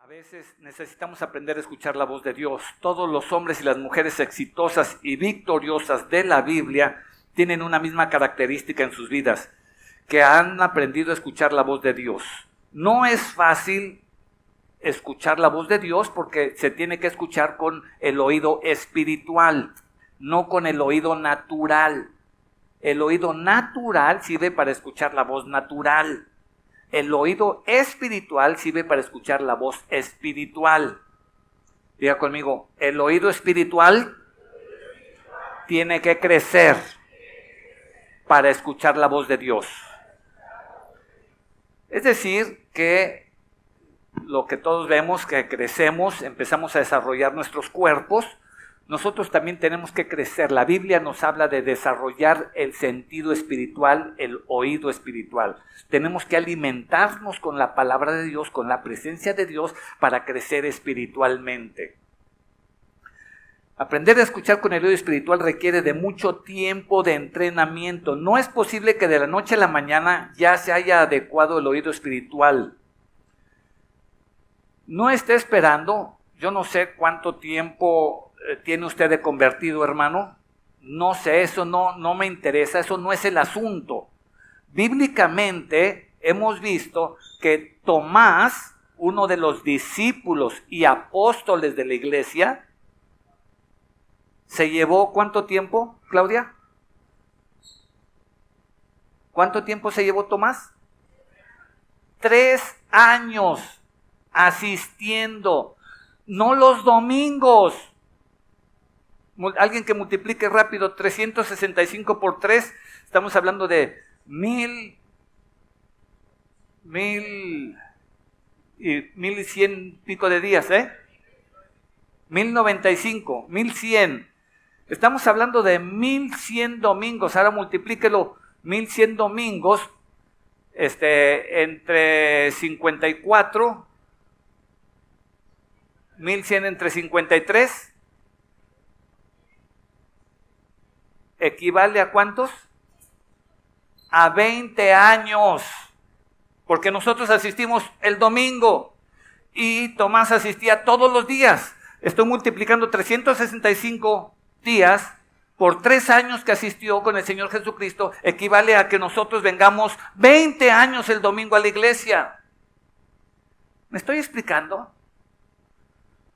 A veces necesitamos aprender a escuchar la voz de Dios. Todos los hombres y las mujeres exitosas y victoriosas de la Biblia tienen una misma característica en sus vidas, que han aprendido a escuchar la voz de Dios. No es fácil escuchar la voz de Dios porque se tiene que escuchar con el oído espiritual, no con el oído natural. El oído natural sirve para escuchar la voz natural. El oído espiritual sirve para escuchar la voz espiritual. Diga conmigo, el oído espiritual tiene que crecer para escuchar la voz de Dios. Es decir, que lo que todos vemos, que crecemos, empezamos a desarrollar nuestros cuerpos, nosotros también tenemos que crecer. La Biblia nos habla de desarrollar el sentido espiritual, el oído espiritual. Tenemos que alimentarnos con la palabra de Dios, con la presencia de Dios, para crecer espiritualmente. Aprender a escuchar con el oído espiritual requiere de mucho tiempo de entrenamiento. No es posible que de la noche a la mañana ya se haya adecuado el oído espiritual. No esté esperando, yo no sé cuánto tiempo tiene usted de convertido, hermano. No sé, eso no me interesa, eso no es el asunto. Bíblicamente hemos visto que Tomás, uno de los discípulos y apóstoles de la iglesia, se llevó ¿cuánto tiempo, Claudia? ¿Cuánto tiempo se llevó Tomás? 3 años asistiendo, no los domingos. Alguien que multiplique rápido 365 por 3, estamos hablando de 1100 pico de días, 1095, 1100. Estamos hablando de 1100 domingos. Ahora multiplíquelo, 1100 domingos, entre 54, 1100 entre 53. ¿Equivale a cuántos? A 20 años. Porque nosotros asistimos el domingo y Tomás asistía todos los días. Estoy multiplicando 365 días por 3 años que asistió con el Señor Jesucristo. Equivale a que nosotros vengamos 20 años el domingo a la iglesia. ¿Me estoy explicando?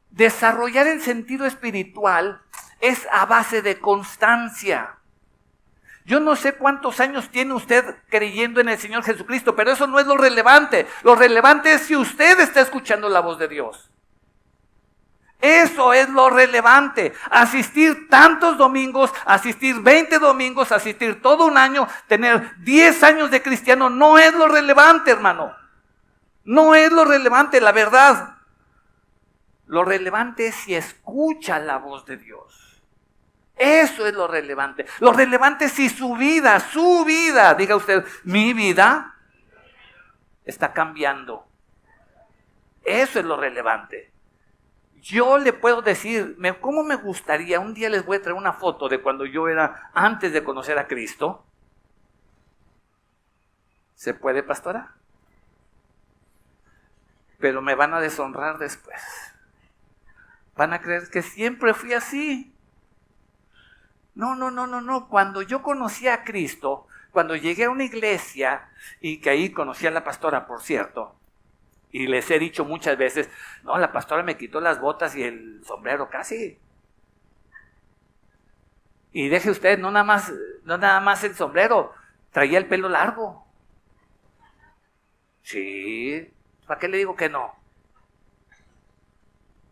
Desarrollar el sentido espiritual es a base de constancia. Yo no sé cuántos años tiene usted creyendo en el Señor Jesucristo, pero eso no es lo relevante. Lo relevante es si usted está escuchando la voz de Dios. Eso es lo relevante. Asistir tantos domingos, asistir 20 domingos, asistir todo un año, tener 10 años de cristiano, no es lo relevante, hermano. No es lo relevante, la verdad. Lo relevante es si escucha la voz de Dios. Eso es lo relevante. Lo relevante es si su vida, diga usted, mi vida está cambiando. Eso es lo relevante. Yo le puedo decir, ¿cómo me gustaría? Un día les voy a traer una foto de cuando yo era antes de conocer a Cristo. ¿Se puede, pastora? Pero me van a deshonrar después. Van a creer que siempre fui así. No. Cuando yo conocí a Cristo, cuando llegué a una iglesia, y que ahí conocí a la pastora, por cierto, y les he dicho muchas veces, no, la pastora me quitó las botas y el sombrero casi. Y deje usted, no nada más el sombrero, traía el pelo largo. Sí, ¿para qué le digo que no?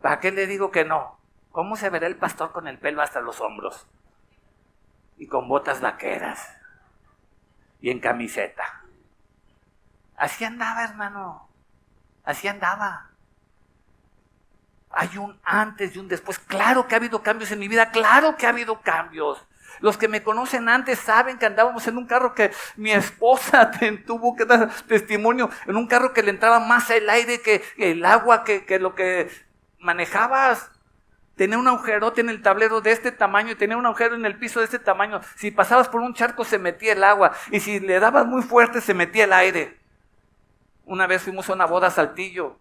¿Para qué le digo que no? ¿Cómo se verá el pastor con el pelo hasta los hombros? Y con botas vaqueras. Y en camiseta. Así andaba, hermano. Así andaba. Hay un antes y un después. Claro que ha habido cambios en mi vida. Claro que ha habido cambios. Los que me conocen antes saben que andábamos en un carro que mi esposa tuvo que dar testimonio. En un carro que le entraba más el aire que el agua, que lo que manejabas. Tenía un agujerote en el tablero de este tamaño y tenía un agujero en el piso de este tamaño. Si pasabas por un charco se metía el agua y si le dabas muy fuerte se metía el aire. Una vez fuimos a una boda a Saltillo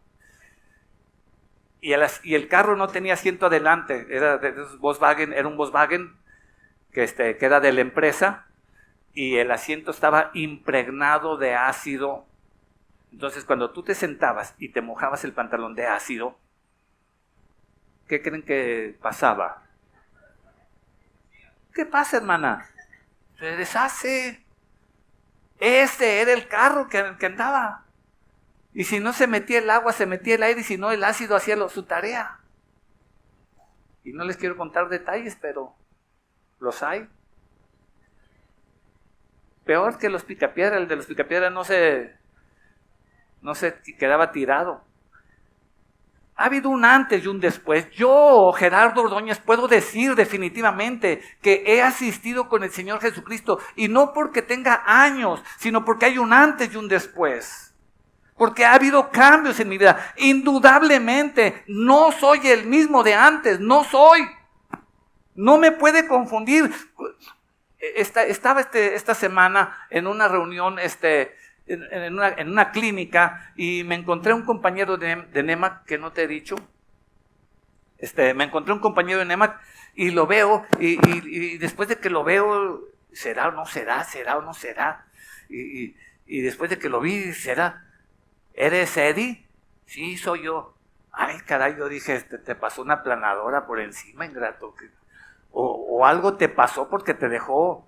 y el carro no tenía asiento adelante, era de esos Volkswagen, era un Volkswagen que era de la empresa, y el asiento estaba impregnado de ácido. Entonces, cuando tú te sentabas y te mojabas el pantalón de ácido, ¿qué creen que pasaba? ¿Qué pasa, hermana? Se deshace. Ese era el carro que andaba. Y si no se metía el agua, se metía el aire, y si no, el ácido hacía su tarea. Y no les quiero contar detalles, pero los hay. Peor que los picapiedra, el de los picapiedra no se quedaba tirado. Ha habido un antes y un después. Yo, Gerardo Ordóñez, puedo decir definitivamente que he asistido con el Señor Jesucristo, y no porque tenga años, sino porque hay un antes y un después. Porque ha habido cambios en mi vida. Indudablemente, no soy el mismo de antes, no soy. No me puede confundir. Estaba esta semana en una reunión, en una clínica, y me encontré un compañero de NEMAC que no te he dicho. Me encontré un compañero de NEMAC y lo veo, y después de que lo veo, ¿será o no será? ¿Será o no será? Y después de que lo vi, ¿será? ¿Eres Eddie? Sí, soy yo. Ay, caray, yo dije, te pasó una planadora por encima, ingrato. O algo te pasó porque te dejó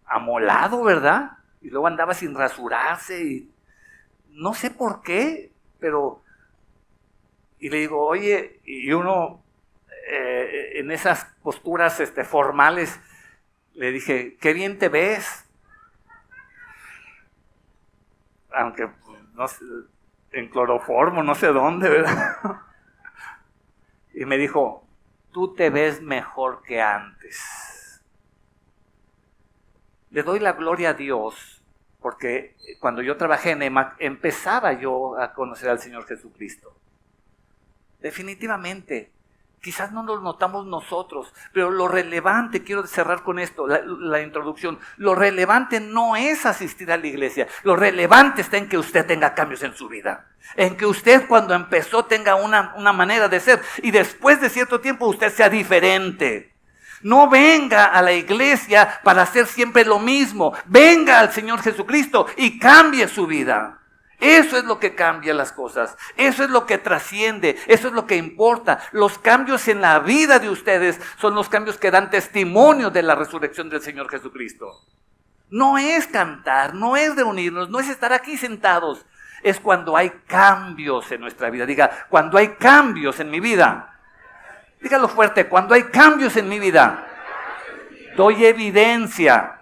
amolado, ¿verdad? Y luego andaba sin rasurarse, y no sé por qué, pero... Y le digo, oye, y uno en esas posturas formales, le dije, qué bien te ves. Aunque, no sé, en cloroformo, no sé dónde, ¿verdad? Y me dijo, tú te ves mejor que antes. Le doy la gloria a Dios, porque cuando yo trabajé en EMAC, empezaba yo a conocer al Señor Jesucristo. Definitivamente, quizás no lo notamos nosotros, pero lo relevante, quiero cerrar con esto, la introducción, lo relevante no es asistir a la iglesia, lo relevante está en que usted tenga cambios en su vida, en que usted cuando empezó tenga una manera de ser, y después de cierto tiempo usted sea diferente. No venga a la iglesia para hacer siempre lo mismo, venga al Señor Jesucristo y cambie su vida. Eso es lo que cambia las cosas, eso es lo que trasciende, eso es lo que importa. Los cambios en la vida de ustedes son los cambios que dan testimonio de la resurrección del Señor Jesucristo. No es cantar, no es reunirnos, no es estar aquí sentados, es cuando hay cambios en nuestra vida. Diga, cuando hay cambios en mi vida. Dígalo fuerte, cuando hay cambios en mi vida, doy evidencia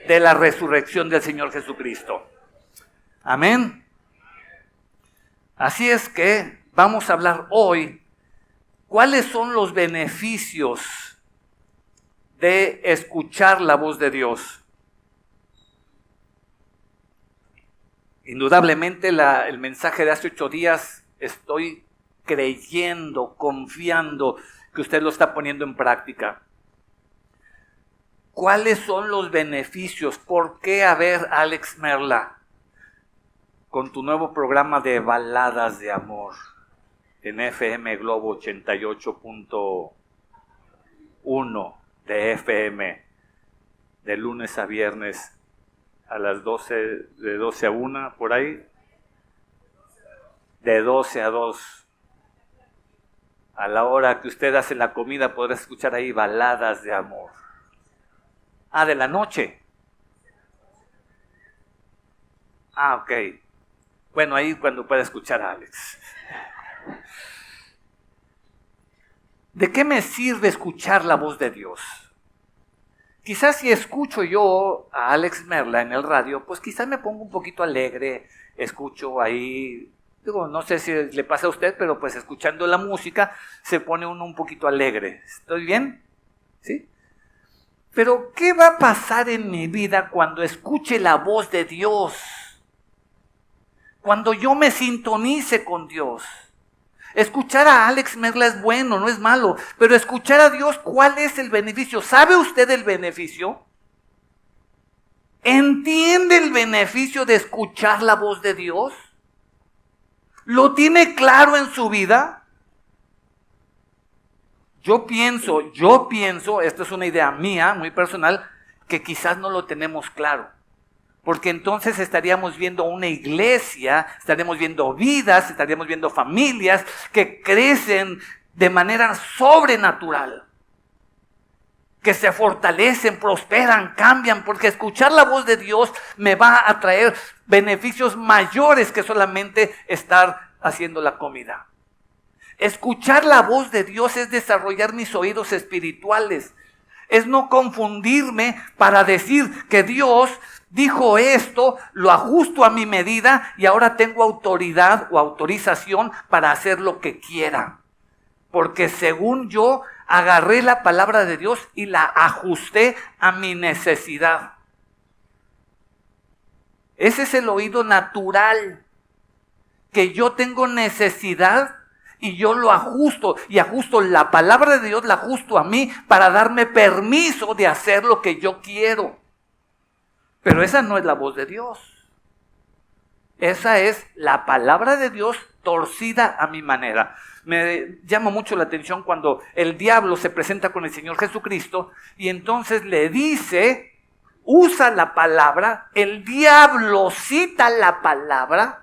de la resurrección del Señor Jesucristo. Amén. Así es que vamos a hablar hoy cuáles son los beneficios de escuchar la voz de Dios. Indudablemente el mensaje de hace 8 días, estoy creyendo, confiando que usted lo está poniendo en práctica. ¿Cuáles son los beneficios? ¿Por qué Alex Merla? Con tu nuevo programa de baladas de amor en FM Globo 88.1 de FM, de lunes a viernes a las 12, de 12 a 1, por ahí, de 12 a 2. A la hora que usted hace la comida podrá escuchar ahí baladas de amor. De la noche. Ok. Bueno, ahí cuando pueda escuchar a Alex. ¿De qué me sirve escuchar la voz de Dios? Quizás si escucho yo a Alex Merla en el radio, pues quizás me pongo un poquito alegre, escucho ahí, digo, no sé si le pasa a usted, pero pues escuchando la música se pone uno un poquito alegre. ¿Estoy bien? ¿Sí? Pero ¿qué va a pasar en mi vida cuando escuche la voz de Dios? Cuando yo me sintonice con Dios. Escuchar a Alex Merla es bueno, no es malo, pero escuchar a Dios, ¿cuál es el beneficio? ¿Sabe usted el beneficio? ¿Entiende el beneficio de escuchar la voz de Dios? ¿Lo tiene claro en su vida? Yo pienso, esto es una idea mía, muy personal, que quizás no lo tenemos claro. Porque entonces estaríamos viendo una iglesia, estaríamos viendo vidas, estaríamos viendo familias que crecen de manera sobrenatural. Que se fortalecen, prosperan, cambian, porque escuchar la voz de Dios me va a traer beneficios mayores que solamente estar haciendo la comida. Escuchar la voz de Dios es desarrollar mis oídos espirituales. Es no confundirme para decir que Dios dijo esto, lo ajusto a mi medida y ahora tengo autoridad o autorización para hacer lo que quiera. Porque según yo agarré la palabra de Dios y la ajusté a mi necesidad. Ese es el oído natural, que yo tengo necesidad y yo lo ajusto, y ajusto la palabra de Dios, la ajusto a mí para darme permiso de hacer lo que yo quiero. Pero esa no es la voz de Dios. Esa es la palabra de Dios torcida a mi manera. Me llama mucho la atención cuando el diablo se presenta con el Señor Jesucristo y entonces le dice, usa la palabra, el diablo cita la palabra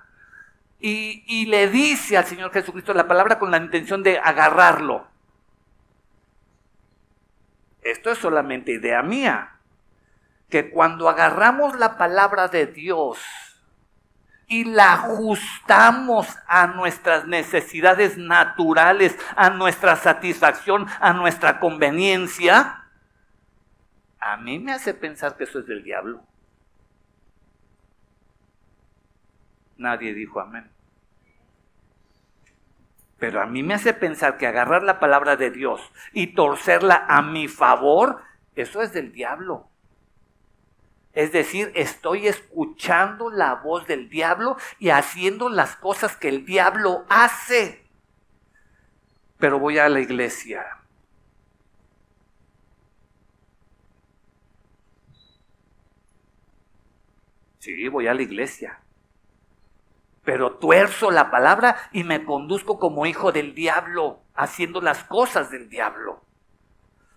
y le dice al Señor Jesucristo la palabra con la intención de agarrarlo. Esto es solamente idea mía, que cuando agarramos la palabra de Dios y la ajustamos a nuestras necesidades naturales, a nuestra satisfacción, a nuestra conveniencia, a mí me hace pensar que eso es del diablo. Nadie dijo amén. Pero a mí me hace pensar que agarrar la palabra de Dios y torcerla a mi favor, eso es del diablo. Es decir, estoy escuchando la voz del diablo y haciendo las cosas que el diablo hace. Pero voy a la iglesia. Sí, voy a la iglesia. Pero tuerzo la palabra y me conduzco como hijo del diablo, haciendo las cosas del diablo.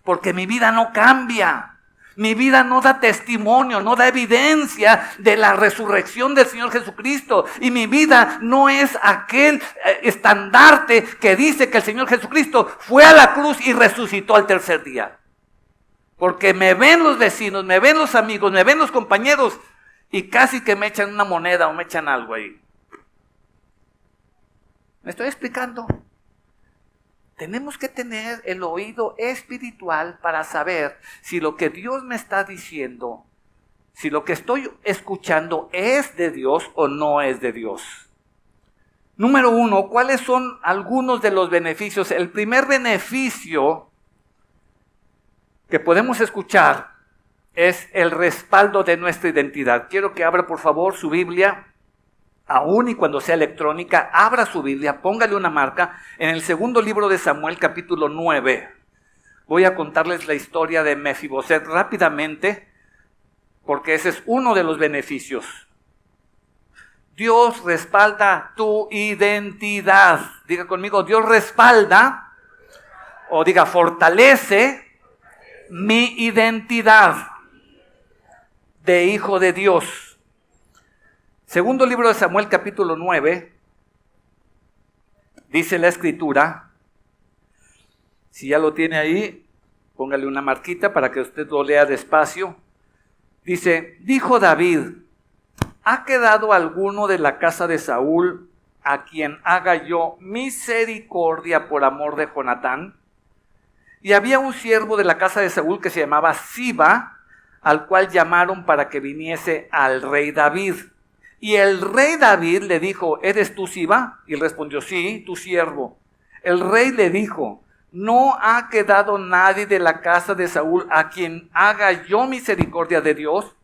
Porque mi vida no cambia. Mi vida no da testimonio, no da evidencia de la resurrección del Señor Jesucristo. Y mi vida no es aquel estandarte que dice que el Señor Jesucristo fue a la cruz y resucitó al tercer día. Porque me ven los vecinos, me ven los amigos, me ven los compañeros y casi que me echan una moneda o me echan algo ahí. ¿Me estoy explicando? Tenemos que tener el oído espiritual para saber si lo que Dios me está diciendo, si lo que estoy escuchando es de Dios o no es de Dios. Número 1, ¿cuáles son algunos de los beneficios? El primer beneficio que podemos escuchar es el respaldo de nuestra identidad. Quiero que abra por favor su Biblia. Aún y cuando sea electrónica, abra su Biblia, póngale una marca en el segundo libro de Samuel, capítulo 9. Voy a contarles la historia de Mefiboset rápidamente, porque ese es uno de los beneficios. Dios respalda tu identidad. Diga conmigo, Dios respalda, o diga, fortalece mi identidad de hijo de Dios. Segundo libro de Samuel, capítulo 9, dice la escritura, si ya lo tiene ahí, póngale una marquita para que usted lo lea despacio. Dice, dijo David, ¿ha quedado alguno de la casa de Saúl a quien haga yo misericordia por amor de Jonatán? Y había un siervo de la casa de Saúl que se llamaba Siba, al cual llamaron para que viniese al rey David. Y el rey David le dijo, ¿eres tú Siba? Y él respondió, sí, tu siervo. El rey le dijo, ¿no ha quedado nadie de la casa de Saúl a quien haga yo misericordia de Dios?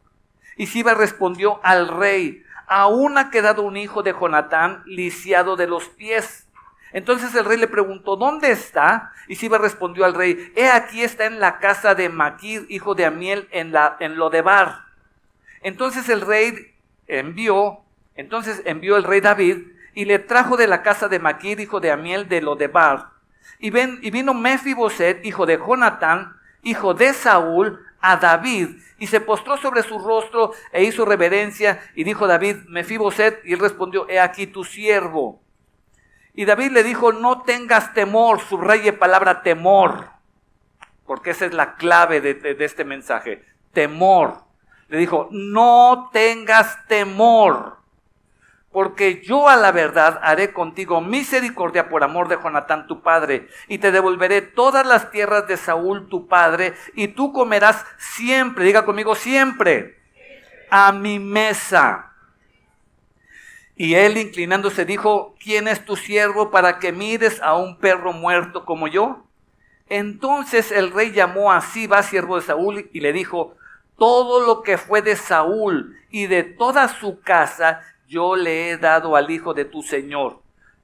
Y Siba respondió al rey, aún ha quedado un hijo de Jonatán lisiado de los pies. Entonces el rey le preguntó, ¿dónde está? Y Siba respondió al rey, he aquí está en la casa de Maquir, hijo de Amiel, en Lodebar. Entonces envió el rey David y le trajo de la casa de Maquir, hijo de Amiel, de Lodebar. Y vino Mefiboset, hijo de Jonatán, hijo de Saúl, a David, y se postró sobre su rostro e hizo reverencia, y dijo David, Mefiboset, y él respondió, he aquí tu siervo. Y David le dijo, no tengas temor, subraye palabra temor, porque esa es la clave de este mensaje, temor. Le dijo, no tengas temor, porque yo a la verdad haré contigo misericordia por amor de Jonatán tu padre, y te devolveré todas las tierras de Saúl tu padre, y tú comerás siempre, diga conmigo siempre, a mi mesa. Y él inclinándose dijo, ¿quién es tu siervo para que mires a un perro muerto como yo? Entonces el rey llamó a Siba, siervo de Saúl, y le dijo, todo lo que fue de Saúl y de toda su casa, yo le he dado al hijo de tu señor.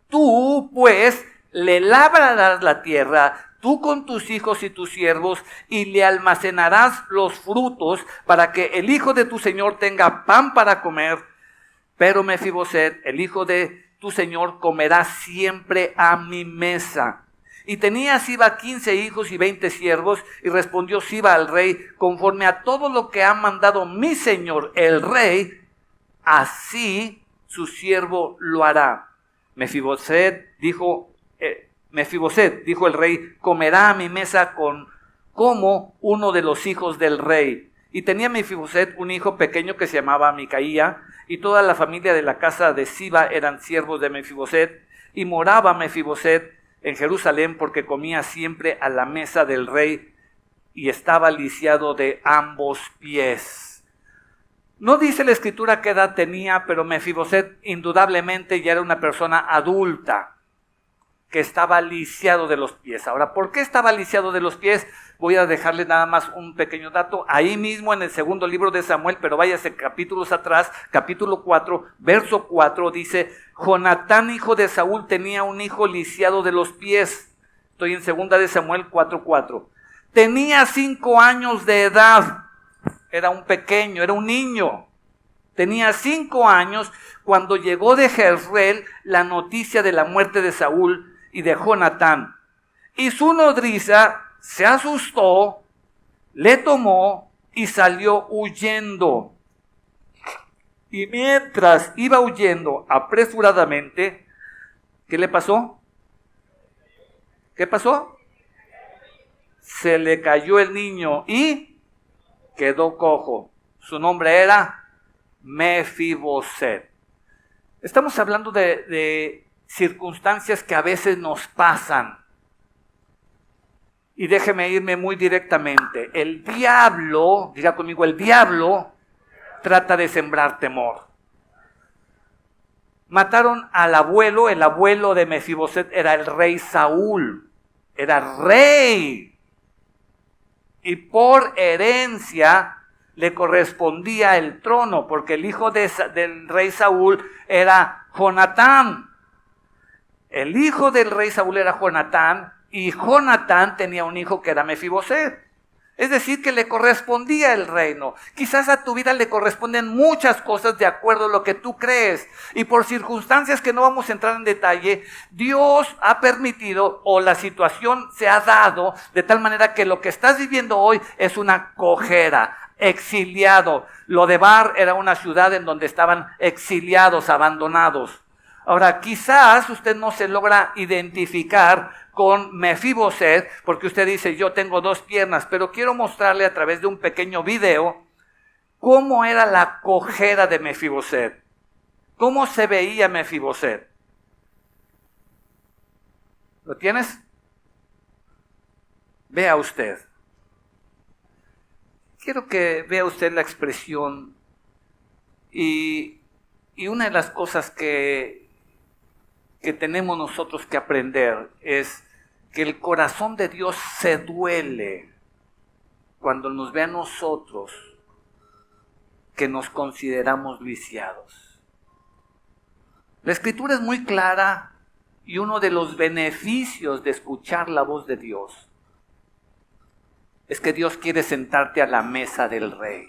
Tú, pues, le labrarás la tierra, tú con tus hijos y tus siervos, y le almacenarás los frutos para que el hijo de tu señor tenga pan para comer. Pero Mefiboset, el hijo de tu señor, comerá siempre a mi mesa. Y tenía Siba 15 hijos y 20 siervos, y respondió Siba al rey, conforme a todo lo que ha mandado mi señor el rey, así su siervo lo hará. Mefiboset, dijo el rey, comerá a mi mesa como uno de los hijos del rey. Y tenía Mefiboset un hijo pequeño que se llamaba Micaía, y toda la familia de la casa de Siba eran siervos de Mefiboset, y moraba Mefiboset en Jerusalén porque comía siempre a la mesa del rey y estaba lisiado de ambos pies. No dice la escritura qué edad tenía, pero Mefiboset indudablemente ya era una persona adulta que estaba lisiado de los pies. Ahora, ¿por qué estaba lisiado de los pies? Voy a dejarle nada más un pequeño dato. Ahí mismo en el segundo libro de Samuel, pero váyase capítulos atrás, capítulo 4, verso 4, dice, Jonatán, hijo de Saúl, tenía un hijo lisiado de los pies. Estoy en segunda de Samuel 4:4. Tenía 5 años de edad. Era un pequeño, era un niño. Tenía 5 años cuando llegó de Jezreel la noticia de la muerte de Saúl y de Jonatán. Y su nodriza se asustó, le tomó y salió huyendo. Y mientras iba huyendo apresuradamente, ¿qué le pasó? ¿Qué pasó? Se le cayó el niño y quedó cojo. Su nombre era Mefiboset. Estamos hablando de circunstancias que a veces nos pasan. Y déjeme irme muy directamente. El diablo, diga conmigo, el diablo trata de sembrar temor. Mataron al abuelo, el abuelo de Mefiboset era el rey Saúl. Era rey. Y por herencia le correspondía el trono, porque el hijo del rey Saúl era Jonatán. El hijo del rey Saúl era Jonatán, y Jonatán tenía un hijo que era Mefiboset. Es decir, que le correspondía el reino. Quizás a tu vida le corresponden muchas cosas de acuerdo a lo que tú crees. Y por circunstancias que no vamos a entrar en detalle, Dios ha permitido, o la situación se ha dado, de tal manera que lo que estás viviendo hoy es una cojera. Exiliado. Lodebar era una ciudad en donde estaban exiliados, abandonados. Ahora, quizás usted no se logra identificar con Mefiboset, porque usted dice, yo tengo 2 piernas, pero quiero mostrarle a través de un pequeño video cómo era la cojera de Mefiboset. ¿Cómo se veía Mefiboset? ¿Lo tienes? Vea usted. Quiero que vea usted la expresión y una de las cosas que tenemos nosotros que aprender es que el corazón de Dios se duele cuando nos ve a nosotros que nos consideramos lisiados. La Escritura es muy clara y uno de los beneficios de escuchar la voz de Dios es que Dios quiere sentarte a la mesa del rey.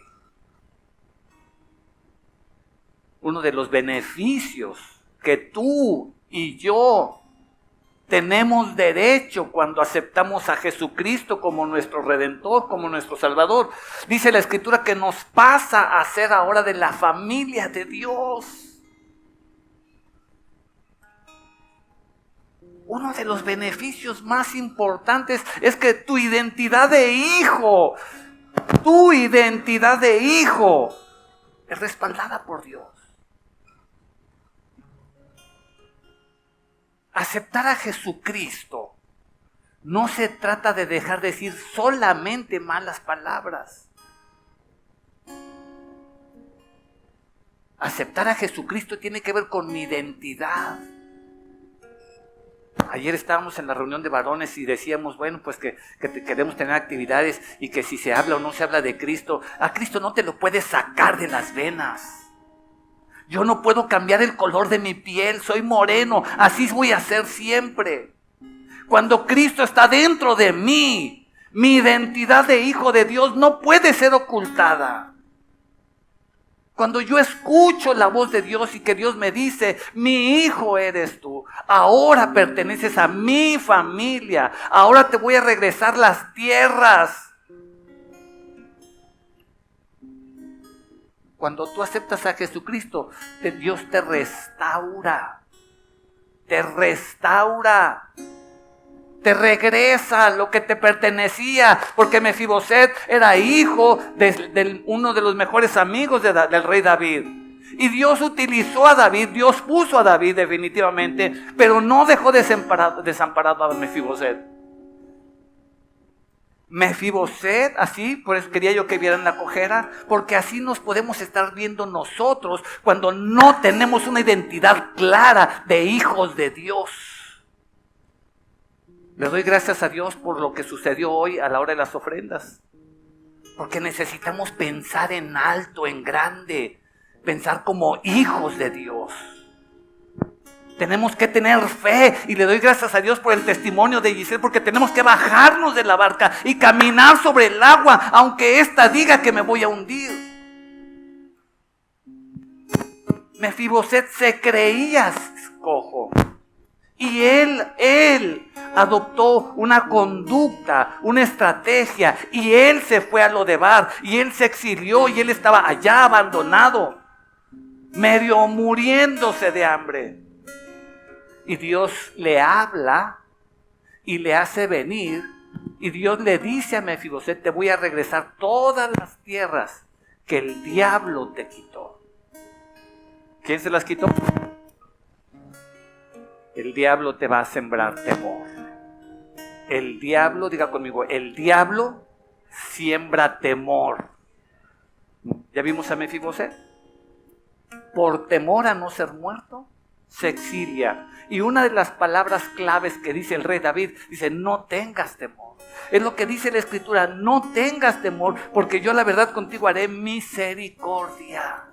Uno de los beneficios que tú y yo Tenemos derecho cuando aceptamos a Jesucristo como nuestro Redentor, como nuestro Salvador. Dice la Escritura que nos pasa a ser ahora de la familia de Dios. Uno de los beneficios más importantes es que tu identidad de hijo es respaldada por Dios. Aceptar a Jesucristo no se trata de dejar de decir solamente malas palabras. Aceptar a Jesucristo tiene que ver con mi identidad. Ayer estábamos en la reunión de varones y decíamos, bueno, pues que queremos tener actividades y que si se habla o no se habla de Cristo, a Cristo no te lo puedes sacar de las venas. Yo no puedo cambiar el color de mi piel, soy moreno, así voy a ser siempre. Cuando Cristo está dentro de mí, mi identidad de hijo de Dios no puede ser ocultada. Cuando yo escucho la voz de Dios y que Dios me dice, mi hijo eres tú, ahora perteneces a mi familia, ahora te voy a regresar las tierras. Cuando tú aceptas a Jesucristo, Dios te restaura, te regresa lo que te pertenecía, porque Mefiboset era hijo de uno de los mejores amigos del rey David. Y Dios utilizó a David, Dios puso a David definitivamente, pero no dejó desamparado a Mefiboset. Mefiboset, así, por eso quería yo que vieran la cojera, porque así nos podemos estar viendo nosotros cuando no tenemos una identidad clara de hijos de Dios. Le doy gracias a Dios por lo que sucedió hoy a la hora de las ofrendas, porque necesitamos pensar en alto, en grande, pensar como hijos de Dios. Tenemos que tener fe y le doy gracias a Dios por el testimonio de Giselle, porque tenemos que bajarnos de la barca y caminar sobre el agua, aunque ésta diga que me voy a hundir. Mefiboset se creía cojo y él adoptó una conducta, una estrategia, y él se fue a Lodebar y él se exilió y él estaba allá abandonado, medio muriéndose de hambre. Y Dios le habla y le hace venir. Y Dios le dice a Mefiboset, te voy a regresar todas las tierras que el diablo te quitó. ¿Quién se las quitó? El diablo te va a sembrar temor. El diablo, diga conmigo, el diablo siembra temor. ¿Ya vimos a Mefiboset? Por temor a no ser muerto, se exilia. Y una de las palabras claves que dice el rey David, dice, no tengas temor. Es lo que dice la Escritura, no tengas temor, porque yo la verdad contigo haré misericordia.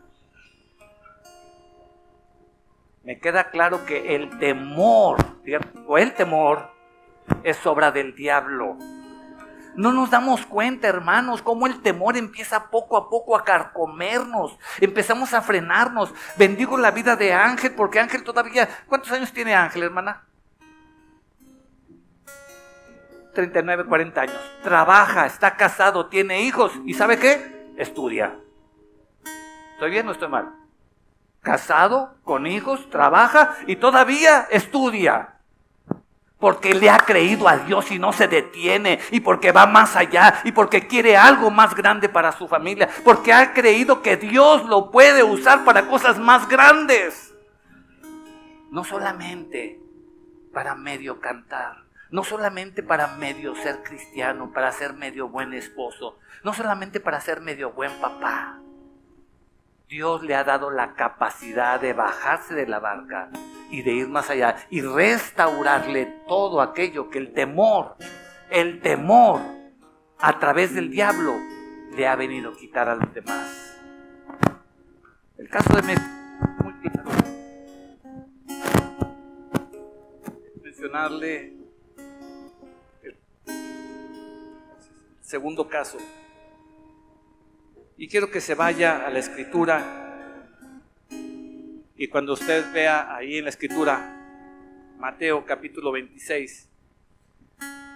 Me queda claro que el temor, o el temor, es obra del diablo. No nos damos cuenta, hermanos, cómo el temor empieza poco a poco a carcomernos. Empezamos a frenarnos. Bendigo la vida de Ángel, porque Ángel todavía... ¿Cuántos años tiene Ángel, hermana? 39, 40 años. Trabaja, está casado, tiene hijos. ¿Y sabe qué? Estudia. ¿Estoy bien o estoy mal? Casado, con hijos, trabaja y todavía estudia. Porque le ha creído a Dios y no se detiene, y porque va más allá, y porque quiere algo más grande para su familia, porque ha creído que Dios lo puede usar para cosas más grandes. No solamente para medio cantar, no solamente para medio ser cristiano, para ser medio buen esposo, no solamente para ser medio buen papá. Dios le ha dado la capacidad de bajarse de la barca y de ir más allá y restaurarle todo aquello que el temor a través del diablo le ha venido a quitar a los demás. El caso de muy claro. Mencionarle el segundo caso. Y quiero que se vaya a la Escritura, y cuando usted vea ahí en la Escritura Mateo capítulo 26.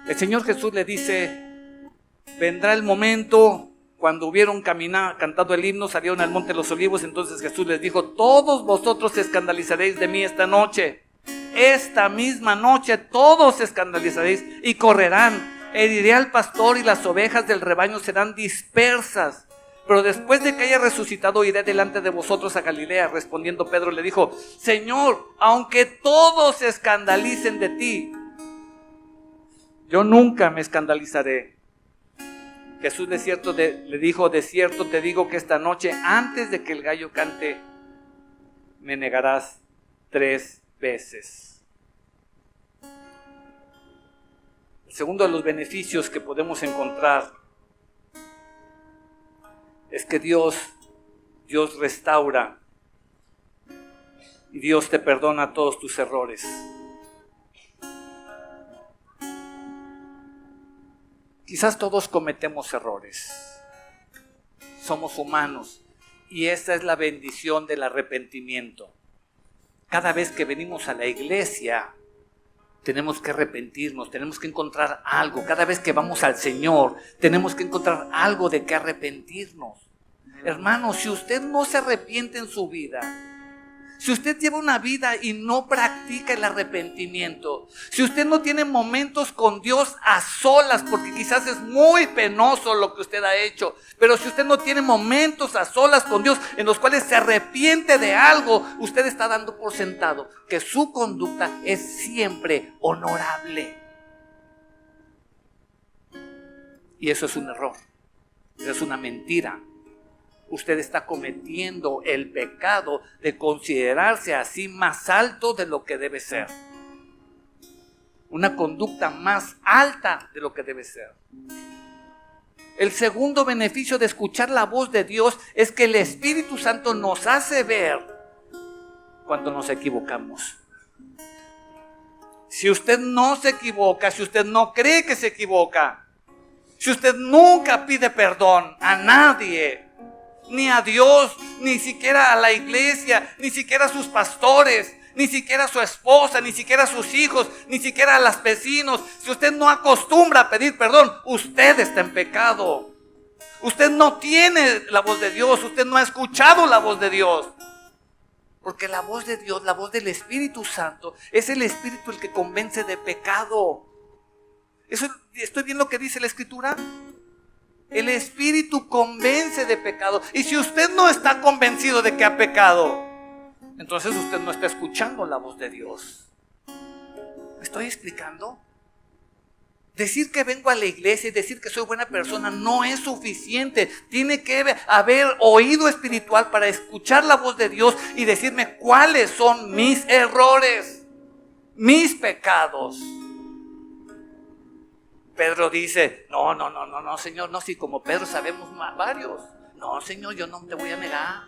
El Señor Jesús le dice: vendrá el momento cuando hubieron cantado el himno, salieron al monte de los olivos. Entonces Jesús les dijo: todos vosotros se escandalizaréis de mí esta noche. Esta misma noche todos se escandalizaréis y correrán. Heriré al pastor y las ovejas del rebaño serán dispersas. Pero después de que haya resucitado, iré delante de vosotros a Galilea. Respondiendo Pedro le dijo: Señor, aunque todos se escandalicen de ti, yo nunca me escandalizaré. Jesús le dijo: de cierto te digo que esta noche, antes de que el gallo cante, me negarás 3 veces. El segundo de los beneficios que podemos encontrar es que Dios restaura y Dios te perdona todos tus errores. Quizás todos cometemos errores, somos humanos, y esa es la bendición del arrepentimiento. Cada vez que venimos a la iglesia tenemos que arrepentirnos, tenemos que encontrar algo. Cada vez que vamos al Señor tenemos que encontrar algo de que arrepentirnos. Hermano, si usted no se arrepiente en su vida, si usted lleva una vida y no practica el arrepentimiento, si usted no tiene momentos con Dios a solas, porque quizás es muy penoso lo que usted ha hecho, pero si usted no tiene momentos a solas con Dios en los cuales se arrepiente de algo, usted está dando por sentado que su conducta es siempre honorable. Y eso es un error, eso es una mentira. Usted está cometiendo el pecado de considerarse a sí más alto de lo que debe ser. Una conducta más alta de lo que debe ser. El segundo beneficio de escuchar la voz de Dios es que el Espíritu Santo nos hace ver cuando nos equivocamos. Si usted no se equivoca, si usted no cree que se equivoca, si usted nunca pide perdón a nadie, ni a Dios, ni siquiera a la iglesia, ni siquiera a sus pastores, ni siquiera a su esposa, ni siquiera a sus hijos, ni siquiera a los vecinos, si usted no acostumbra a pedir perdón, usted está en pecado. Usted no tiene la voz de Dios, usted no ha escuchado la voz de Dios. Porque la voz de Dios, la voz del Espíritu Santo, es el Espíritu el que convence de pecado. ¿Estoy bien lo que dice la Escritura? El Espíritu convence de pecado. Y si usted no está convencido de que ha pecado, entonces usted no está escuchando la voz de Dios. ¿Me estoy explicando? Decir que vengo a la iglesia y decir que soy buena persona no es suficiente. Tiene que haber oído espiritual para escuchar la voz de Dios y decirme cuáles son mis errores, mis pecados. Pedro dice: no, Señor, no, si como Pedro sabemos varios. No, Señor, yo no te voy a negar.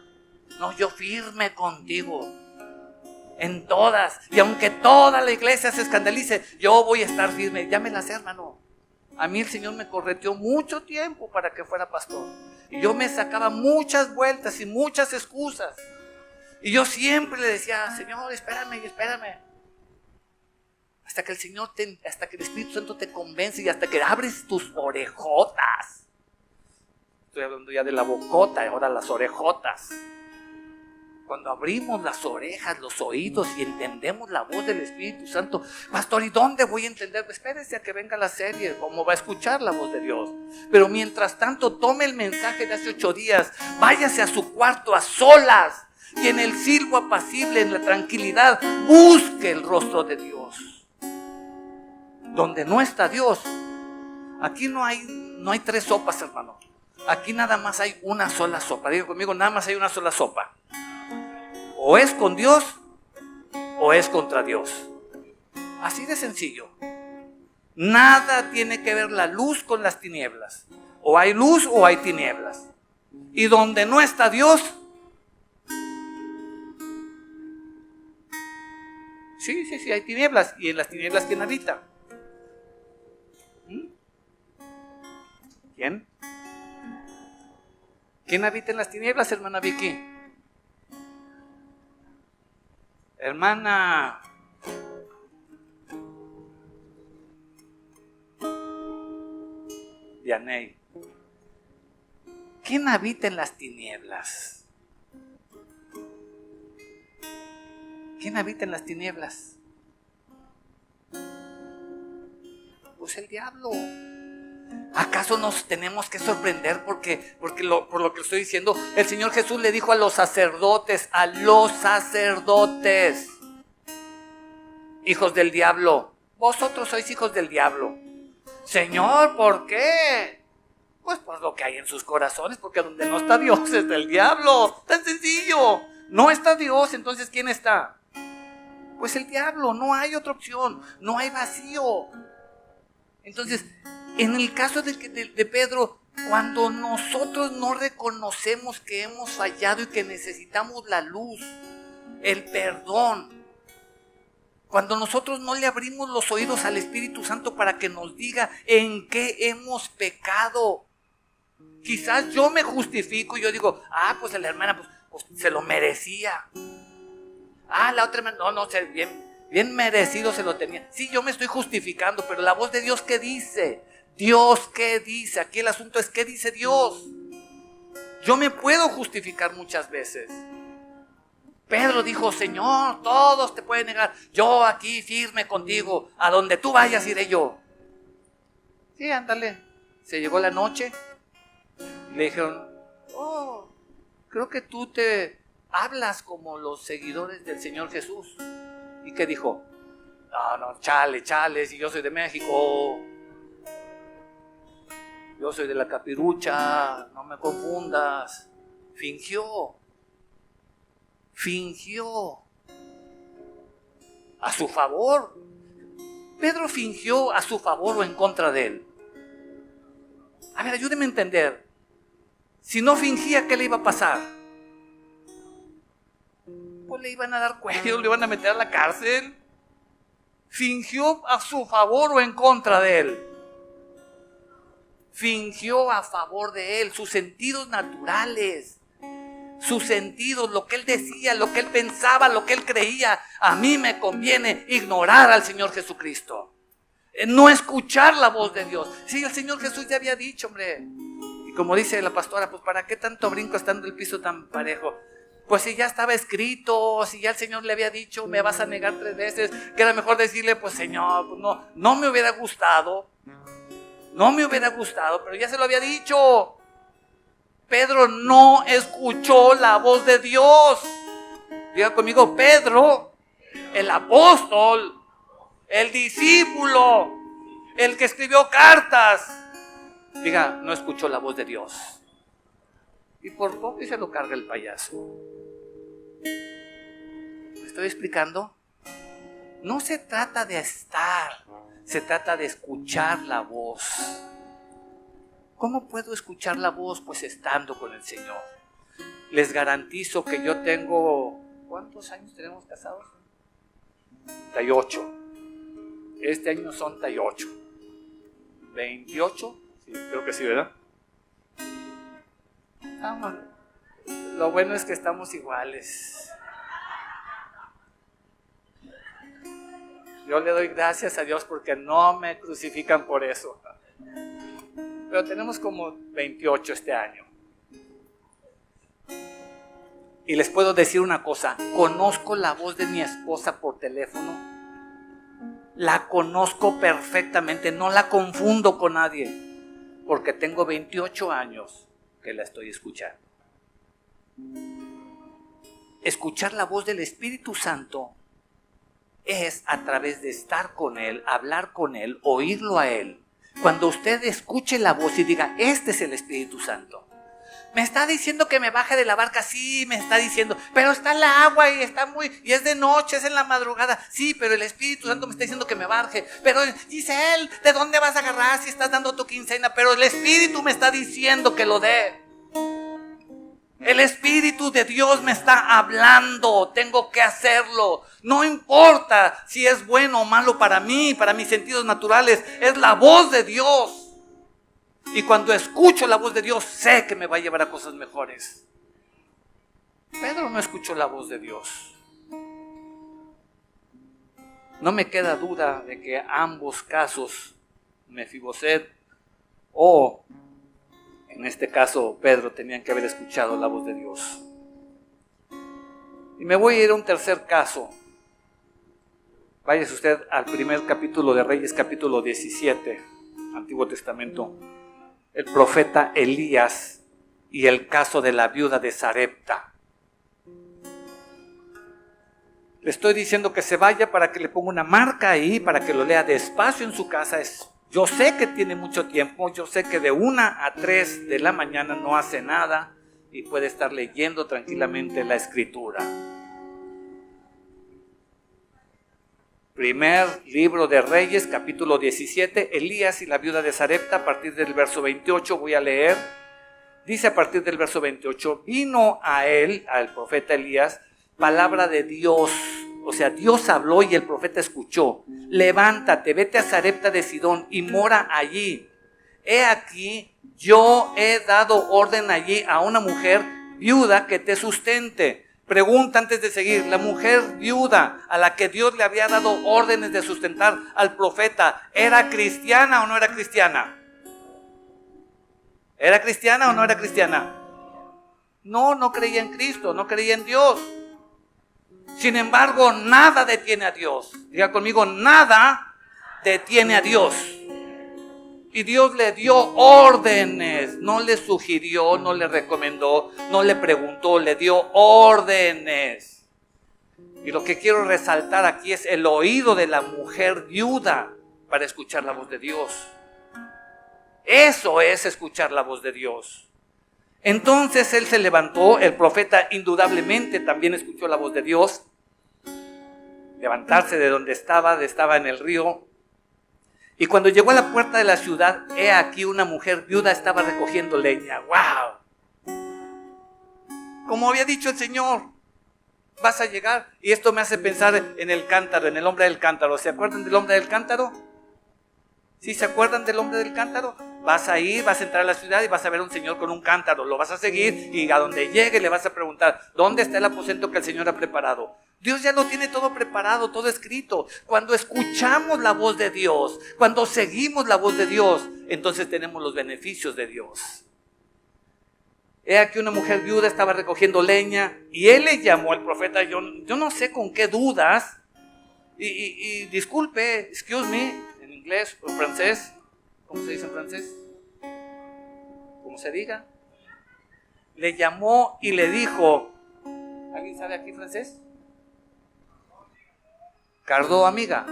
No, yo firme contigo en todas. Y aunque toda la iglesia se escandalice, yo voy a estar firme. Ya me la sé, hermano. A mí el Señor me correteó mucho tiempo para que fuera pastor. Y yo me sacaba muchas vueltas y muchas excusas. Y yo siempre le decía: Señor, espérame. Hasta que hasta que el Espíritu Santo te convence y hasta que abres tus orejotas. Estoy hablando ya de la bocota, ahora las orejotas. Cuando abrimos las orejas, los oídos y entendemos la voz del Espíritu Santo. Pastor, ¿y dónde voy a entender? Espérese a que venga la serie, cómo va a escuchar la voz de Dios. Pero mientras tanto, tome el mensaje de hace 8 días, váyase a su cuarto a solas y en el silbo apacible, en la tranquilidad, busque el rostro de Dios. Donde no está Dios, aquí no hay 3 sopas, hermano. Aquí nada más hay una sola sopa. Diga conmigo, nada más hay una sola sopa. O es con Dios o es contra Dios. Así de sencillo. Nada tiene que ver la luz con las tinieblas. O hay luz o hay tinieblas. Y donde no está Dios, sí, hay tinieblas. ¿Y en las tinieblas quién habita? ¿Quién? ¿Quién habita en las tinieblas, hermana Vicky? Hermana Dianey. ¿Quién habita en las tinieblas? ¿Quién habita en las tinieblas? Pues el diablo. ¿Acaso nos tenemos que sorprender por lo que estoy diciendo? El Señor Jesús le dijo a los sacerdotes, hijos del diablo, vosotros sois hijos del diablo. Señor, ¿por qué? Pues por lo que hay en sus corazones, porque donde no está Dios está el diablo. Tan sencillo. No está Dios, entonces ¿quién está? Pues el diablo, no hay otra opción, no hay vacío. Entonces, en el caso de Pedro, cuando nosotros no reconocemos que hemos fallado y que necesitamos la luz, el perdón, cuando nosotros no le abrimos los oídos al Espíritu Santo para que nos diga en qué hemos pecado, quizás yo me justifico y yo digo, pues la hermana pues se lo merecía. La otra hermana, no, bien merecido se lo tenía. Sí, yo me estoy justificando, pero la voz de Dios, ¿qué dice? Dios, ¿qué dice? Aquí el asunto es, ¿qué dice Dios? Yo me puedo justificar muchas veces. Pedro dijo, Señor, todos te pueden negar. Yo aquí firme contigo, a donde tú vayas iré yo. Sí, ándale. Se llegó la noche. Le dijeron, creo que tú te hablas como los seguidores del Señor Jesús. ¿Y qué dijo? No, chale, si yo soy de México. Yo soy de la Capirucha, no me confundas. Fingió a su favor. Pedro fingió a su favor o en contra de él. A ver, ayúdeme a entender. Si no fingía, ¿qué le iba a pasar? Pues le iban a dar cuello, le iban a meter a la cárcel. ¿Fingió a su favor o en contra de él? Fingió a favor de él, sus sentidos naturales, sus sentidos, lo que él decía, lo que él pensaba, lo que él creía. A mí me conviene ignorar al Señor Jesucristo, no escuchar la voz de Dios. Sí, el Señor Jesús ya había dicho, hombre. Y como dice la pastora, pues ¿para qué tanto brinco estando el piso tan parejo? Pues si ya estaba escrito, si ya el Señor le había dicho, me vas a negar 3 veces, que era mejor decirle, pues Señor, pues no me hubiera gustado. No me hubiera gustado, pero ya se lo había dicho. Pedro no escuchó la voz de Dios. Diga conmigo, Pedro, el apóstol, el discípulo, el que escribió cartas, diga, no escuchó la voz de Dios. Y por poco y se lo carga el payaso. ¿Me estoy explicando? No se trata de estar, se trata de escuchar la voz. ¿Cómo puedo escuchar la voz? Pues estando con el Señor. Les garantizo que yo tengo... ¿Cuántos años tenemos casados? 38. Este año son 38. 28. Sí, creo que sí, ¿verdad? Lo bueno es que estamos iguales. Yo le doy gracias a Dios porque no me crucifican por eso. Pero tenemos como 28 este año. Y les puedo decir una cosa, conozco la voz de mi esposa por teléfono. La conozco perfectamente, no la confundo con nadie, porque tengo 28 años que la estoy escuchando. Escuchar la voz del Espíritu Santo es a través de estar con Él, hablar con Él, oírlo a Él. Cuando usted escuche la voz y diga, este es el Espíritu Santo. Me está diciendo que me baje de la barca, sí, me está diciendo, pero está el agua y y es de noche, es en la madrugada, sí, pero el Espíritu Santo me está diciendo que me baje. Pero dice él, ¿de dónde vas a agarrar si estás dando tu quincena? Pero el Espíritu me está diciendo que lo dé. El Espíritu de Dios me está hablando, tengo que hacerlo. No importa si es bueno o malo para mí, para mis sentidos naturales, es la voz de Dios. Y cuando escucho la voz de Dios, sé que me va a llevar a cosas mejores. Pedro no escuchó la voz de Dios. No me queda duda de que ambos casos, Mefiboset O, en este caso, Pedro tenían que haber escuchado la voz de Dios. Y me voy a ir a un tercer caso. Váyase usted al primer capítulo de Reyes, capítulo 17, Antiguo Testamento. El profeta Elías y el caso de la viuda de Sarepta. Le estoy diciendo que se vaya para que le ponga una marca ahí, para que lo lea despacio en su casa. Yo sé que tiene mucho tiempo, yo sé que de 1 a 3 de la mañana no hace nada y puede estar leyendo tranquilamente la Escritura. Primer libro de Reyes, capítulo 17, Elías y la viuda de Sarepta, a partir del verso 28 voy a leer. Dice a partir del verso 28, vino a él, al profeta Elías, palabra de Dios. O sea, Dios habló y el profeta escuchó. Levántate, vete a Sarepta de Sidón y mora allí. He aquí, yo he dado orden allí a una mujer viuda que te sustente. Pregunta antes de seguir, la mujer viuda a la que Dios le había dado órdenes de sustentar al profeta, ¿era cristiana o no era cristiana? ¿Era cristiana o no era cristiana? No, no creía en Cristo, no creía en Dios. Sin embargo, nada detiene a Dios. Diga conmigo, nada detiene a Dios. Y Dios le dio órdenes, no le sugirió, no le recomendó, no le preguntó, le dio órdenes. Y lo que quiero resaltar aquí es el oído de la mujer viuda para escuchar la voz de Dios. Eso es escuchar la voz de Dios. Entonces él se levantó, el profeta indudablemente también escuchó la voz de Dios. Levantarse de donde estaba en el río. Y cuando llegó a la puerta de la ciudad, he aquí una mujer viuda estaba recogiendo leña. ¡Wow! Como había dicho el Señor, vas a llegar. Y esto me hace pensar en el cántaro, en el hombre del cántaro. ¿Se acuerdan del hombre del cántaro? ¿Sí se acuerdan del hombre del cántaro? Vas a ir, vas a entrar a la ciudad y vas a ver a un señor con un cántaro. Lo vas a seguir y a donde llegue le vas a preguntar, ¿dónde está el aposento que el Señor ha preparado? Dios ya lo tiene todo preparado, todo escrito. Cuando escuchamos la voz de Dios, cuando seguimos la voz de Dios, entonces tenemos los beneficios de Dios. He aquí una mujer viuda estaba recogiendo leña y él le llamó al profeta. Yo no sé con qué dudas. Y disculpe, excuse me, en inglés o en francés. ¿Cómo se dice en francés? ¿Cómo se diga? Le llamó y le dijo, ¿alguien sabe aquí francés? Cardó, amiga.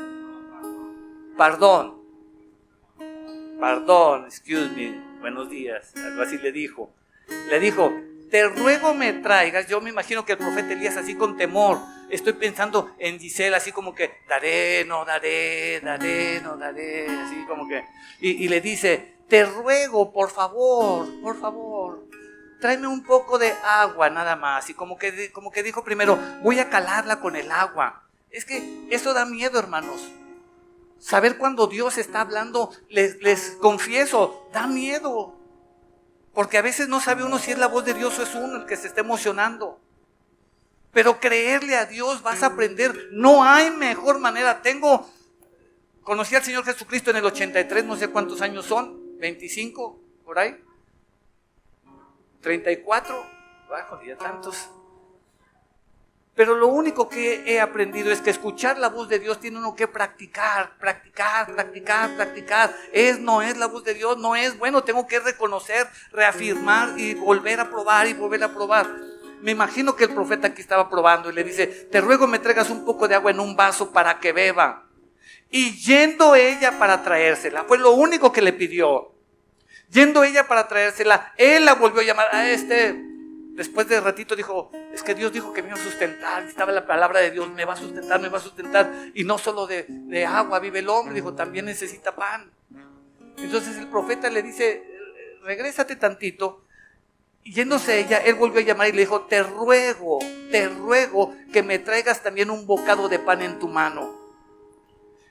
Perdón, excuse me, buenos días. Algo así le dijo. Le dijo, te ruego me traigas. Yo me imagino que el profeta Elías así con temor. Estoy pensando en Gisela así como que daré, no daré, así como que. Y le dice, te ruego, por favor, tráeme un poco de agua nada más. Y como que dijo primero, voy a calarla con el agua. Es que eso da miedo, hermanos. Saber cuando Dios está hablando, les confieso, da miedo. Porque a veces no sabe uno si es la voz de Dios o es uno el que se está emocionando. Pero creerle a Dios vas a aprender. No hay mejor manera. Conocí al Señor Jesucristo en el 83, no sé cuántos años son, 25, por ahí. 34, bajo, ya tantos. Pero lo único que he aprendido es que escuchar la voz de Dios tiene uno que practicar. No es la voz de Dios, no es bueno, tengo que reconocer, reafirmar y volver a probar. Me imagino que el profeta aquí estaba probando y le dice, te ruego me traigas un poco de agua en un vaso para que beba. Y yendo ella para traérsela, fue lo único que le pidió. Yendo ella para traérsela, él la volvió a llamar a Después de ratito dijo, es que Dios dijo que me iba a sustentar. Estaba la palabra de Dios, me va a sustentar. Y no solo de agua vive el hombre, dijo, también necesita pan. Entonces el profeta le dice, regrésate tantito. Y yéndose ella, él volvió a llamar y le dijo, te ruego que me traigas también un bocado de pan en tu mano.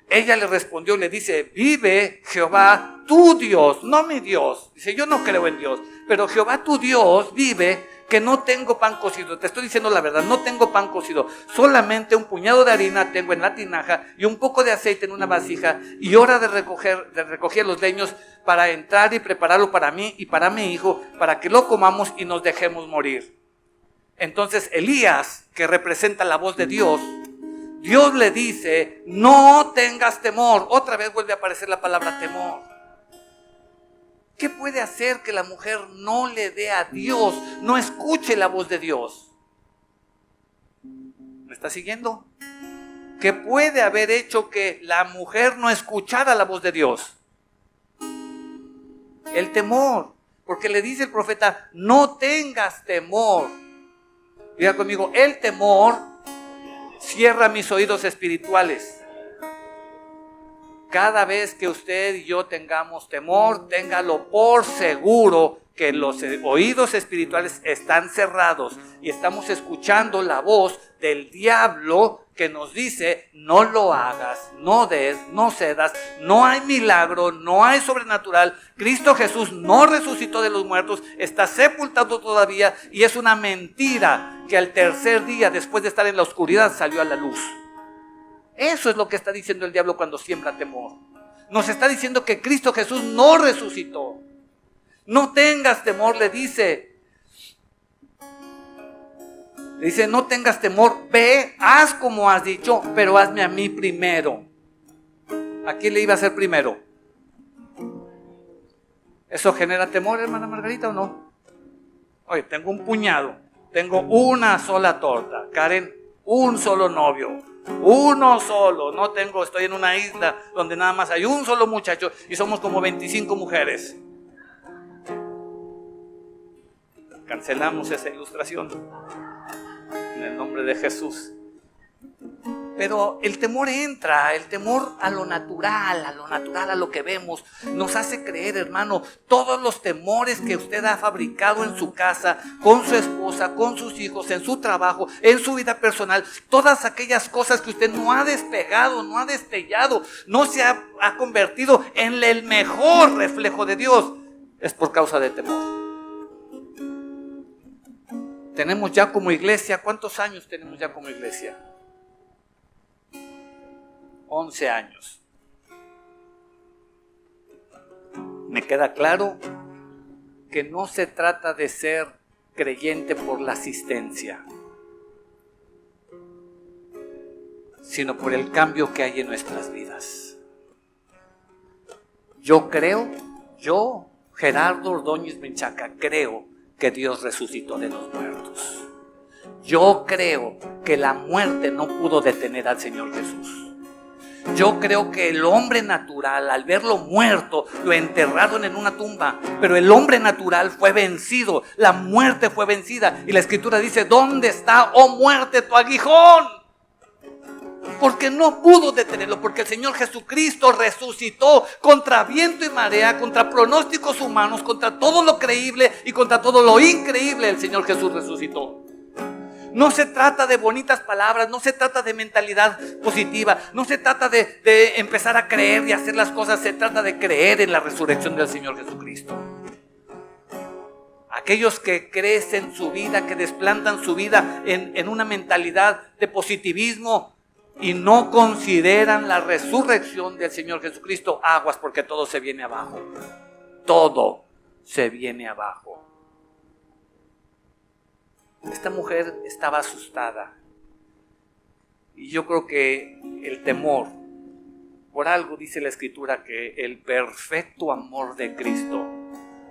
Ella le respondió, le dice, vive Jehová tu Dios, no mi Dios. Dice, yo no creo en Dios, pero Jehová tu Dios vive, que no tengo pan cocido. Te estoy diciendo la verdad, no tengo pan cocido. Solamente un puñado de harina tengo en la tinaja y un poco de aceite en una vasija. Y hora de recoger los leños para entrar y prepararlo para mí y para mi hijo, para que lo comamos y nos dejemos morir. Entonces Elías, que representa la voz de Dios, Dios le dice, no tengas temor. Otra vez vuelve a aparecer la palabra temor. ¿Qué puede hacer que la mujer no le dé a Dios, no escuche la voz de Dios? ¿Me está siguiendo? ¿Qué puede haber hecho que la mujer no escuchara la voz de Dios? El temor, porque le dice el profeta, no tengas temor. Diga conmigo, el temor cierra mis oídos espirituales. Cada vez que usted y yo tengamos temor, téngalo por seguro que los oídos espirituales están cerrados y estamos escuchando la voz del diablo que nos dice, no lo hagas, no des, no cedas, no hay milagro, no hay sobrenatural, Cristo Jesús no resucitó de los muertos, está sepultado todavía y es una mentira que al tercer día, después de estar en la oscuridad, salió a la luz. Eso es lo que está diciendo el diablo cuando siembra temor. Nos está diciendo que Cristo Jesús no resucitó. No tengas temor, le dice. Le dice, no tengas temor, ve, haz como has dicho, pero hazme a mí primero. ¿A quién le iba a hacer primero? ¿Eso genera temor, hermana Margarita, o no? Oye, tengo un puñado, tengo una sola torta. Karen, un solo novio. Uno solo, no tengo, estoy en una isla donde nada más hay un solo muchacho y somos como 25 mujeres. Cancelamos esa ilustración en el nombre de Jesús. Pero el temor entra, el temor a lo natural, a lo que vemos, nos hace creer, hermano, todos los temores que usted ha fabricado en su casa, con su esposa, con sus hijos, en su trabajo, en su vida personal, todas aquellas cosas que usted no ha despegado, no ha destellado, no se ha convertido en el mejor reflejo de Dios, es por causa de temor. Tenemos ya como iglesia, ¿cuántos años tenemos ya como iglesia? 11 años. Me queda claro que no se trata de ser creyente por la asistencia, sino por el cambio que hay en nuestras vidas. Yo creo, Gerardo Ordóñez Menchaca, creo que Dios resucitó de los muertos. Yo creo que la muerte no pudo detener al Señor Jesús. Yo creo que el hombre natural, al verlo muerto, lo enterraron en una tumba, pero el hombre natural fue vencido, la muerte fue vencida. Y la Escritura dice, ¿dónde está, oh muerte, tu aguijón? Porque no pudo detenerlo, porque el Señor Jesucristo resucitó contra viento y marea, contra pronósticos humanos, contra todo lo creíble y contra todo lo increíble. El Señor Jesús resucitó. No se trata de bonitas palabras, no se trata de mentalidad positiva, no se trata de empezar a creer y hacer las cosas, se trata de creer en la resurrección del Señor Jesucristo. Aquellos que crecen su vida, que desplantan su vida en una mentalidad de positivismo y no consideran la resurrección del Señor Jesucristo, aguas, porque todo se viene abajo. Todo se viene abajo. Esta mujer estaba asustada y yo creo que el temor, por algo dice la Escritura que el perfecto amor de Cristo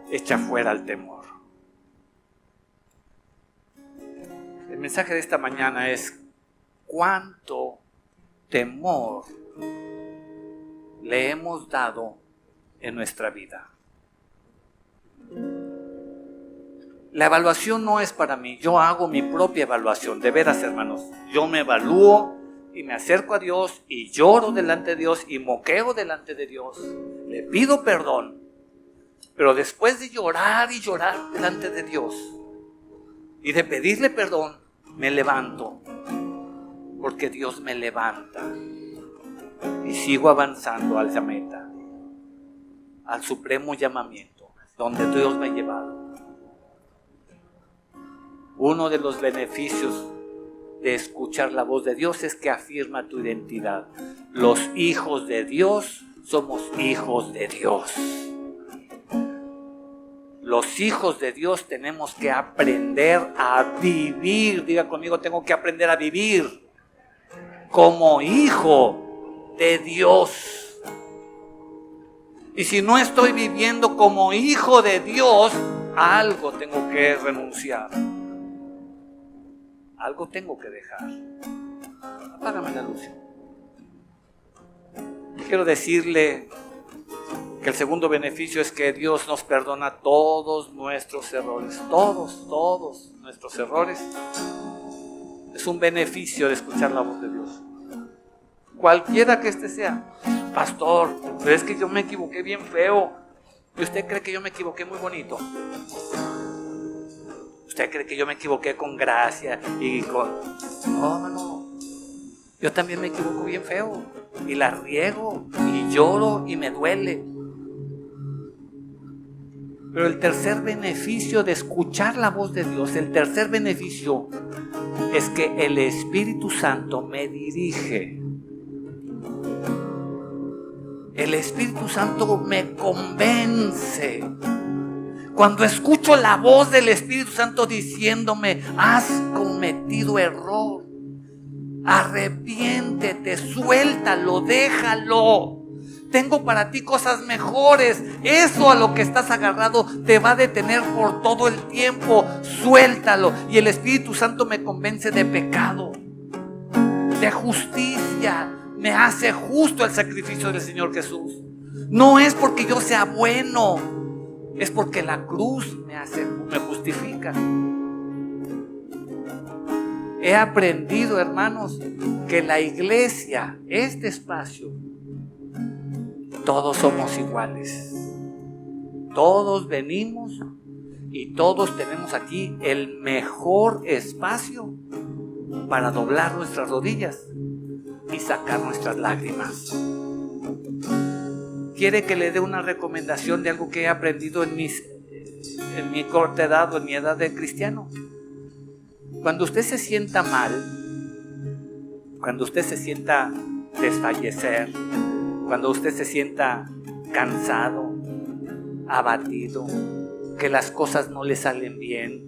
echa fuera el temor. El mensaje de esta mañana es: ¿cuánto temor le hemos dado en nuestra vida? La evaluación no es para mí, yo hago mi propia evaluación, de veras, hermanos. Yo me evalúo y me acerco a Dios y lloro delante de Dios y moqueo delante de Dios. Le pido perdón, pero después de llorar y llorar delante de Dios y de pedirle perdón, me levanto, porque Dios me levanta y sigo avanzando hacia meta, al supremo llamamiento donde Dios me ha llevado. Uno de los beneficios de escuchar la voz de Dios es que afirma tu identidad. Los hijos de Dios somos hijos de Dios. Los hijos de Dios tenemos que aprender a vivir. Diga conmigo, tengo que aprender a vivir como hijo de Dios. Y si no estoy viviendo como hijo de Dios, a algo tengo que renunciar. Algo tengo que dejar. Apágame la luz. Quiero decirle que el segundo beneficio es que Dios nos perdona todos nuestros errores. Todos nuestros errores. Es un beneficio de escuchar la voz de Dios. Cualquiera que este sea. Pastor, pero es que yo me equivoqué bien feo. ¿Y usted cree que yo me equivoqué muy bonito? ¿Usted cree que yo me equivoqué con gracia y con...? No. Yo también me equivoco bien feo. Y la riego. Y lloro y me duele. Pero el tercer beneficio de escuchar la voz de Dios, el tercer beneficio es que el Espíritu Santo me dirige. El Espíritu Santo me convence. Cuando escucho la voz del Espíritu Santo diciéndome, has cometido error, arrepiéntete, suéltalo, déjalo. Tengo para ti cosas mejores. Eso a lo que estás agarrado te va a detener por todo el tiempo. Suéltalo. Y el Espíritu Santo me convence de pecado, de justicia. Me hace justo el sacrificio del Señor Jesús. No es porque yo sea bueno, es porque la cruz me justifica. He aprendido, hermanos, que la iglesia, este espacio, todos somos iguales. Todos venimos y todos tenemos aquí el mejor espacio para doblar nuestras rodillas y sacar nuestras lágrimas. ¿Quiere que le dé una recomendación de algo que he aprendido en mi corta edad o en mi edad de cristiano? Cuando usted se sienta mal, cuando usted se sienta desfallecer, cuando usted se sienta cansado, abatido, que las cosas no le salen bien,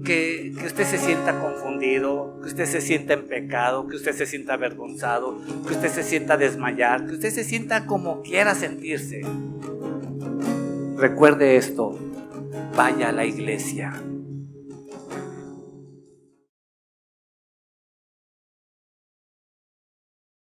que usted se sienta confundido, que usted se sienta en pecado, que usted se sienta avergonzado, que usted se sienta desmayar, que usted se sienta como quiera sentirse. Recuerde esto, vaya a la iglesia.